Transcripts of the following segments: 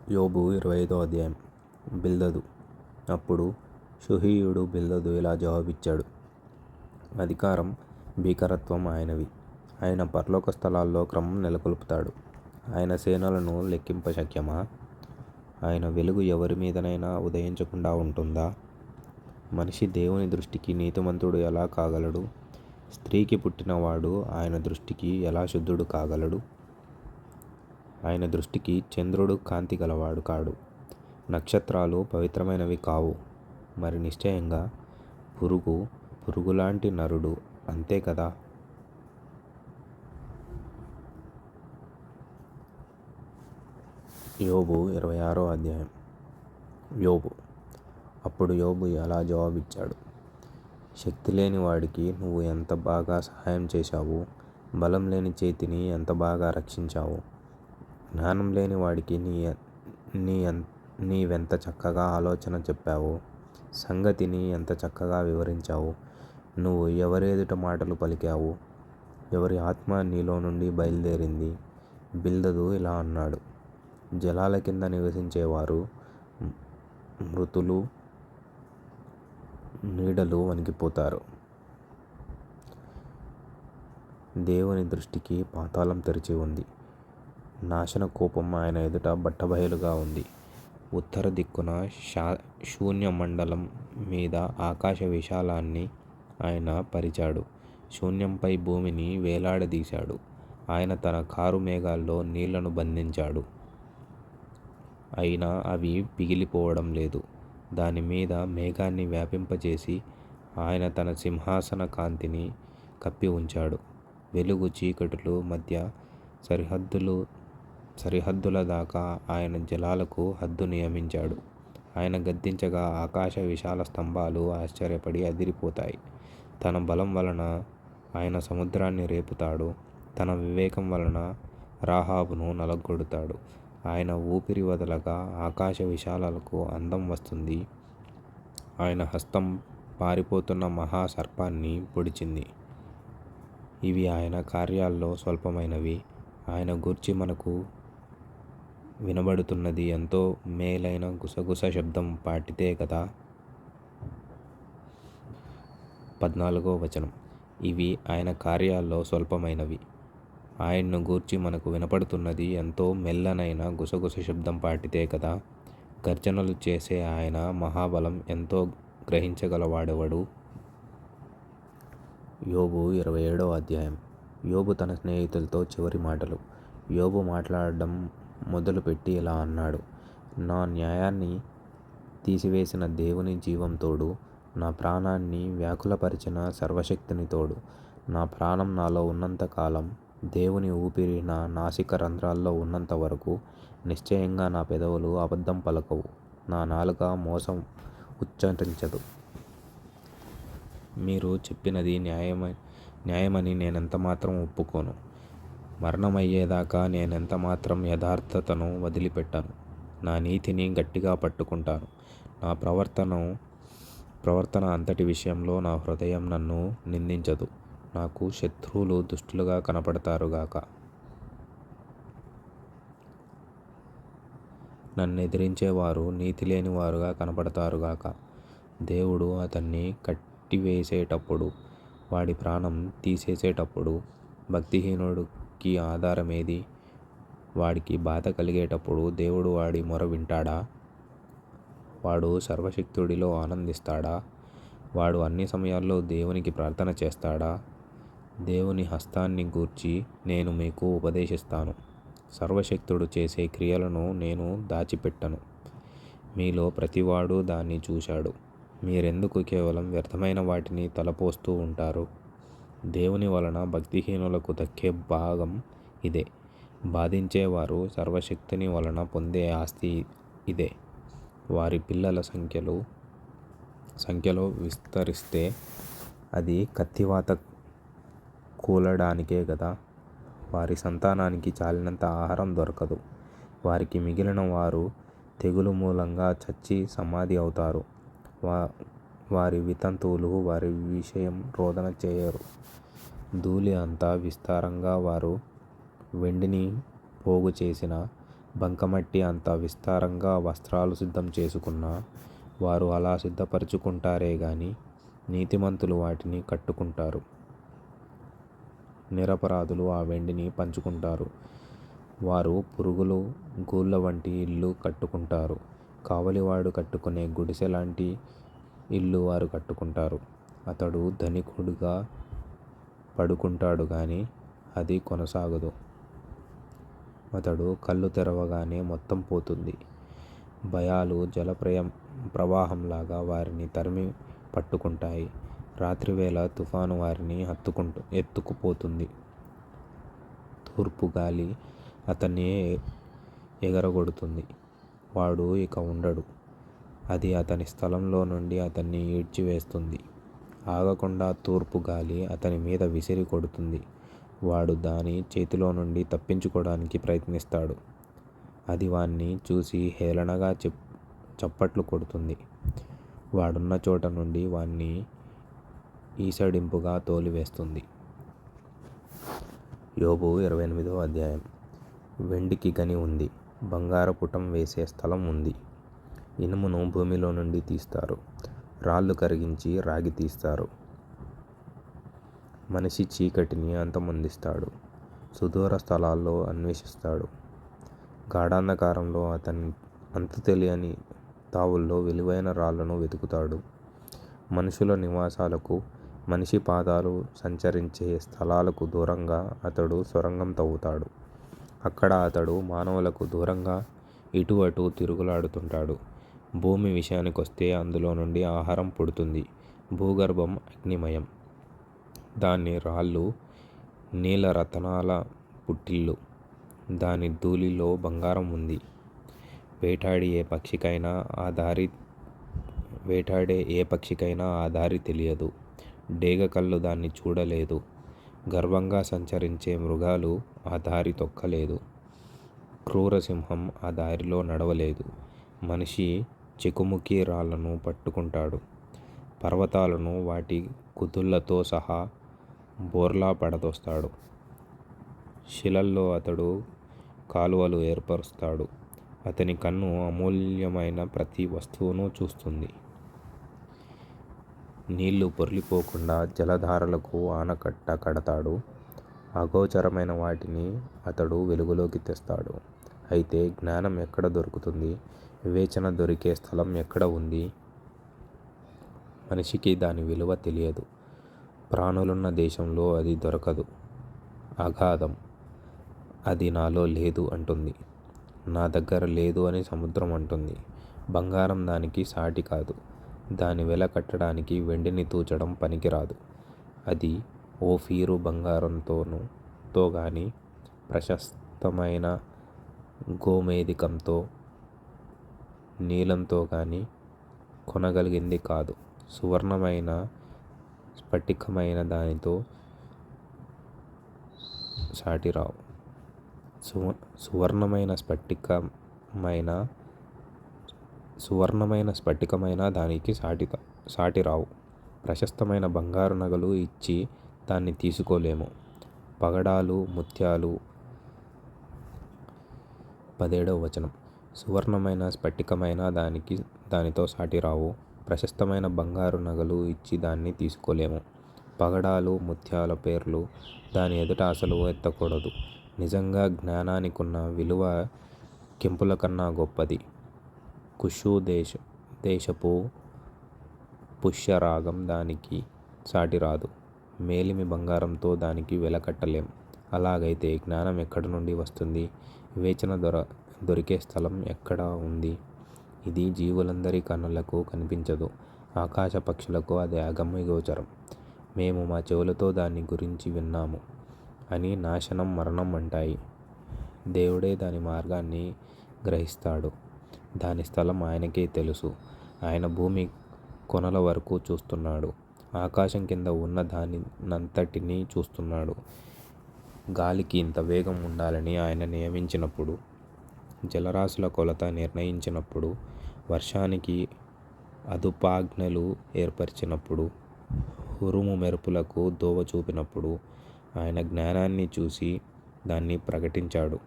యోబు 25వ అధ్యాయం. బిల్దదు. అప్పుడు షూహీయుడు బిల్దదు ఇలా జవాబిచ్చాడు: అధికారం, భీకరత్వం ఆయనవి. ఆయన పరలోక స్థలాల్లో క్రమం నెలకొల్పుతాడు. ఆయన సేనలను లెక్కింప శక్యమా? ఆయన వెలుగు ఎవరి మీదనైనా ఉదయించకుండా ఉంటుందా? మనిషి దేవుని దృష్టికి నీతిమంతుడు ఎలా కాగలడు? స్త్రీకి పుట్టినవాడు ఆయన దృష్టికి ఎలా శుద్ధుడు కాగలడు? ఆయన దృష్టికి చంద్రుడు కాంతి గలవాడు కాడు, నక్షత్రాలు పవిత్రమైనవి కావు. మరి నిశ్చయంగా పురుగులాంటి నరుడు అంతే కదా. యోబు 26వ అధ్యాయం. యోబు. అప్పుడు యోబు ఎలా జవాబిచ్చాడు: శక్తి లేని వాడికి నువ్వు ఎంత బాగా సహాయం చేశావు, బలం లేని చేతిని ఎంత బాగా రక్షించావు. జ్ఞానం లేని వాడికి నీవెంత చక్కగా ఆలోచన చెప్పావు, సంగతిని ఎంత చక్కగా వివరించావు. నువ్వు ఎవరెదుట మాటలు పలికావు, ఎవరి ఆత్మ నీలో నుండి బయలుదేరింది. బిల్దదు ఇలా అన్నాడు: జలాల కింద నివసించేవారు మృతులు నీడలు వణికిపోతారు. దేవుని దృష్టికి పాతాళం తెరిచి ఉంది. నాశన కోపం ఆయన ఎదుట బట్టబయలుగా ఉంది. ఉత్తర దిక్కున శూన్య మండలం మీద ఆకాశ విశాలాన్ని ఆయన పరిచాడు. శూన్యంపై భూమిని వేలాడదీశాడు. ఆయన తన కారు మేఘాల్లో నీళ్లను బంధించాడు. అయినా అవి పిగిలిపోవడం లేదు. దాని మీద మేఘాన్ని వ్యాపింపచేసి ఆయన తన సింహాసన కాంతిని కప్పి ఉంచాడు. వెలుగు చీకటులు మధ్య సరిహద్దుల దాకా ఆయన జలాలకు హద్దు నియమించాడు. ఆయన గద్దించగా ఆకాశ విశాల స్తంభాలు ఆశ్చర్యపడి అదిరిపోతాయి. తన బలం వలన ఆయన సముద్రాన్ని రేపుతాడు. తన వివేకం వలన రాహాబును నలగొడతాడు. ఆయన ఊపిరి వదలగా ఆకాశ విశాలాలకు అందం వస్తుంది. ఆయన హస్తం పారిపోతున్న మహాసర్పాన్ని పొడిచింది. ఇవి ఆయన కార్యాల్లో స్వల్పమైనవి. ఆయన గూర్చి మనకు వినబడుతున్నది ఎంతో మేలైన గుసగుస శబ్దం పాటితే కదా. 14వ వచనం. ఇవి ఆయన కార్యాల్లో స్వల్పమైనవి. ఆయన్ను గూర్చి మనకు వినపడుతున్నది ఎంతో మెల్లనైన గుసగుస శబ్దం పాటితే కదా. గర్జనలు చేసే ఆయన మహాబలం ఎంతో గ్రహించగలవాడెవడు? యోబు 27వ అధ్యాయం. యోబు తన స్నేహితులతో చివరి మాటలు. యోబు మాట్లాడడం మొదలుపెట్టి ఇలా అన్నాడు: నా న్యాయాన్ని తీసివేసిన దేవుని జీవం తోడు, నా ప్రాణాన్ని వ్యాకులపరిచిన సర్వశక్తిని తోడు. నా ప్రాణం నాలో ఉన్నంత కాలం, దేవుని ఊపిరి నా నాసిక రంధ్రాల్లో ఉన్నంత వరకు నిశ్చయంగా నా పెదవులు అబద్ధం పలకవు, నా నాలుక మోసం ఉచ్చరించదు. మీరు చెప్పినది న్యాయమని నేనెంతమాత్రం ఒప్పుకోను. మరణమయ్యేదాకా నేనెంతమాత్రం యథార్థతను వదిలిపెట్టను. నా నీతిని గట్టిగా పట్టుకుంటాను. నా ప్రవర్తన అంతటి విషయంలో నా హృదయం నన్ను నిందించదు. నాకు శత్రువులు దుష్టులుగా కనపడతారుగాక. నన్నెదిరించేవారు నీతిలేని వారుగా కనపడతారుగాక. దేవుడు అతన్ని కట్టివేసేటప్పుడు, వాడి ప్రాణం తీసేసేటప్పుడు భక్తిహీనుడికి ఆధారమేది? వాడికి బాధ కలిగేటప్పుడు దేవుడు వాడి మొర వింటాడా? వాడు సర్వశక్తుడిలో ఆనందిస్తాడా? వాడు అన్ని సమయాల్లో దేవునికి ప్రార్థన చేస్తాడా? దేవుని హస్తాన్ని గూర్చి నేను మీకు ఉపదేశిస్తాను. సర్వశక్తుడు చేసే క్రియలను నేను దాచిపెట్టను. మీలో ప్రతివాడు దాన్ని చూశాడు. మీరెందుకు కేవలం వ్యర్థమైన వాటిని తలపోస్తూ ఉంటారు? దేవుని వలన భక్తిహీనులకు దక్కే భాగం ఇదే. బాధించేవారు సర్వశక్తిని వలన పొందే ఆస్తి ఇదే. వారి పిల్లల సంఖ్యలో విస్తరిస్తే అది కత్తివాత కూలడానికే గదా. వారి సంతానానికి చాలినంత ఆహారం దొరకదు. వారికి మిగిలిన వారు తెగులు మూలంగా చచ్చి సమాధి అవుతారు. వారి వితంతువులు వారి విషయం రోదన చేయరు. ధూళి అంతా విస్తారంగా వారు వెండిని పోగు చేసిన బంకమట్టి అంత విస్తారంగా వస్త్రాలు సిద్ధం చేసుకున్నా వారు అలా సిద్ధపరచుకుంటారే గాని నీతిమంతులు వాటిని కట్టుకుంటారు. నిరపరాధులు ఆ వెండిని పంచుకుంటారు. వారు పురుగులు గూళ్ళ వంటి ఇల్లు కట్టుకుంటారు. కావలివాడు కట్టుకునే గుడిసె లాంటి ఇల్లు వారు కట్టుకుంటారు. అతడు ధనికుడుగా పడుకుంటాడు గాని అది కొనసాగదు. అతడు కళ్ళు తెరవగానే మొత్తం పోతుంది. భయాలు ప్రవాహంలాగా వారిని తరిమి పట్టుకుంటాయి. రాత్రివేళ తుఫాను వారిని ఎత్తుకుపోతుంది. తూర్పు గాలి అతన్ని ఎగరగొడుతుంది. వాడు ఇక ఉండడు. అది అతని స్థలంలో నుండి అతన్ని ఈడ్చివేస్తుంది. ఆగకుండా తూర్పు గాలి అతని మీద విసిరి కొడుతుంది. వాడు దాని చేతిలో నుండి తప్పించుకోవడానికి ప్రయత్నిస్తాడు. అది వాణ్ణి చూసి హేళనగా చప్పట్లు కొడుతుంది. వాడున్న చోట నుండి వాణ్ణి ఈసడింపుగా తోలివేస్తుంది. యోబు 28వ అధ్యాయం. వెండికి గని ఉంది, బంగారు పుటం వేసే స్థలం ఉంది. ఇనుమును భూమిలో నుండి తీస్తారు, రాళ్ళు కరిగించి రాగి తీస్తారు. మనిషి చీకటిని అంతమొందిస్తాడు, సుదూర స్థలాల్లో అన్వేషిస్తాడు. గాఢాంధకారంలో అతని అంతుతెలియని తావుల్లో విలువైన రాళ్లను వెతుకుతాడు. మనుషుల నివాసాలకు, మనిషి పాదాలు సంచరించే స్థలాలకు దూరంగా అతడు సొరంగం తవ్వుతాడు. అక్కడ అతడు మానవులకు దూరంగా ఇటు అటు తిరుగులాడుతుంటాడు. భూమి విషయానికొస్తే అందులో నుండి ఆహారం పుడుతుంది. భూగర్భం అగ్నిమయం, దాని రాళ్ళు నీలరతనాల పుట్టిల్లు. దాని ధూళిలో బంగారం ఉంది. వేటాడే ఏ పక్షికైనా ఆ దారి తెలియదు. డేగ కళ్ళు దాన్ని చూడలేదు. గర్వంగా సంచరించే మృగాలు ఆ దారి తొక్కలేదు. క్రూరసింహం ఆ దారిలో నడవలేదు. మనిషి చెకుముకి రాళ్లను పట్టుకుంటాడు. పర్వతాలను వాటి కుదుళ్లతో సహా బోర్లా పడదోస్తాడు. శిలల్లో అతడు కాలువలు ఏర్పరుస్తాడు. అతని కన్ను అమూల్యమైన ప్రతి వస్తువును చూస్తుంది. నీళ్లు పొర్లిపోకుండా జలధారలకు ఆనకట్ట కడతాడు. అగోచరమైన వాటిని అతడు వెలుగులోకి తెస్తాడు. అయితే జ్ఞానం ఎక్కడ దొరుకుతుంది? వివేచన దొరికే స్థలం ఎక్కడ ఉంది? మనిషికి దాని విలువ తెలియదు. ప్రాణులున్న దేశంలో అది దొరకదు. అగాధం, అది నాలో లేదు అంటుంది. నా దగ్గర లేదు అని సముద్రం అంటుంది. బంగారం దానికి సాటి కాదు. దాని వెల కట్టడానికి వెండిని తూచడం పనికిరాదు. అది ఓఫీరు బంగారంతో గాని, ప్రశస్తమైన గోమేధికంతో, నీలంతో గాని కొనగలిగింది కాదు. సువర్ణమైన స్ఫటికమైన దానితో సాటిరావు. సువర్ణమైన స్ఫటికమైన దానికి సాటిరావు. ప్రశస్తమైన బంగారు నగలు ఇచ్చి దాన్ని తీసుకోలేము. పగడాలు, ముత్యాలు. 17వ వచనం. సువర్ణమైన స్ఫటికమైన దానితో సాటిరావు. ప్రశస్తమైన బంగారు నగలు ఇచ్చి దాన్ని తీసుకోలేము. పగడాలు, ముత్యాల పేర్లు దాని ఎదుట అసలు ఎత్తకూడదు. నిజంగా జ్ఞానానికున్న విలువ కెంపుల కన్నా గొప్పది. కుషు దేశపు పుష్యరాగం దానికి సాటిరాదు. మేలిమి బంగారంతో దానికి వెలకట్టలేం. అలాగైతే జ్ఞానం ఎక్కడి నుండి వస్తుంది? వివేచన దొరికే స్థలం ఎక్కడ ఉంది? ఇది జీవులందరి కన్నులకు కనిపించదు. ఆకాశ పక్షులకు అది అగమ్యగోచరం. మేము మా చెవులతో దాని గురించి విన్నాము అని నాశనం, మరణం అంటాయి. దేవుడే దాని మార్గాన్ని గ్రహిస్తాడు. దాని స్థలం ఆయనకే తెలుసు. ఆయన భూమి కొనల వరకు చూస్తున్నాడు. ఆకాశం కింద ఉన్న దానినంతటినీ చూస్తున్నాడు. గాలికి ఇంత వేగం ఉండాలని ఆయన నియమించినప్పుడు, జలరాశుల కొలత నిర్ణయించినప్పుడు, వర్షానికి అదుపాజ్ఞలు ఏర్పరిచినప్పుడు, ఉరుము మెరుపులకు దోవ చూపినప్పుడు ఆయన జ్ఞానాన్ని చూసి దాన్ని ప్రకటించాడు.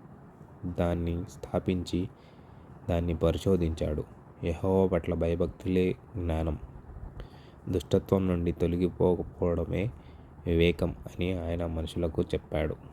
దాన్ని స్థాపించి దాన్ని పరిశోధించాడు. యెహోవా పట్ల భయభక్తులే జ్ఞానం, దుష్టత్వం నుండి తొలగిపోకపోవడమే వివేకం అని ఆయన మనుషులకు చెప్పాడు.